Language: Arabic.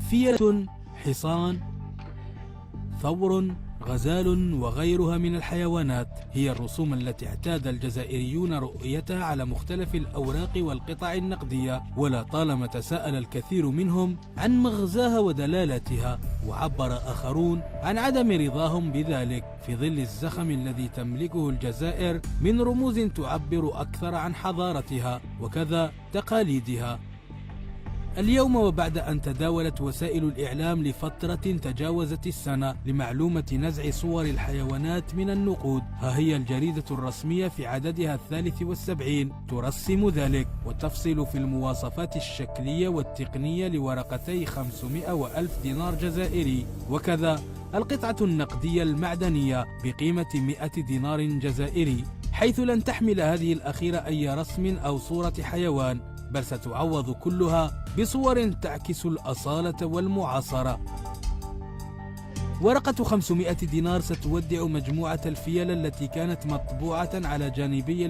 فيلة، حصان، ثور، غزال وغيرها من الحيوانات هي الرسوم التي اعتاد الجزائريون رؤيتها على مختلف الأوراق والقطع النقدية، ولا طالما تساءل الكثير منهم عن مغزاها ودلالتها، وعبر آخرون عن عدم رضاهم بذلك في ظل الزخم الذي تملكه الجزائر من رموز تعبر أكثر عن حضارتها وكذا تقاليدها. اليوم وبعد أن تداولت وسائل الإعلام لفترة تجاوزت السنة لمعلومة نزع صور الحيوانات من النقود، ها هي الجريدة الرسمية في عددها 73 ترسم ذلك وتفصل في المواصفات الشكلية والتقنية لورقتي 500 و1000 دينار جزائري، وكذا القطعة النقدية المعدنية بقيمة 100 دينار جزائري، حيث لن تحمل هذه الأخيرة أي رسم أو صورة حيوان، بل ستعوض كلها بصور تعكس الأصالة والمعاصرة. ورقة 500 دينار ستودع مجموعة الفيل التي كانت مطبوعة على جانبي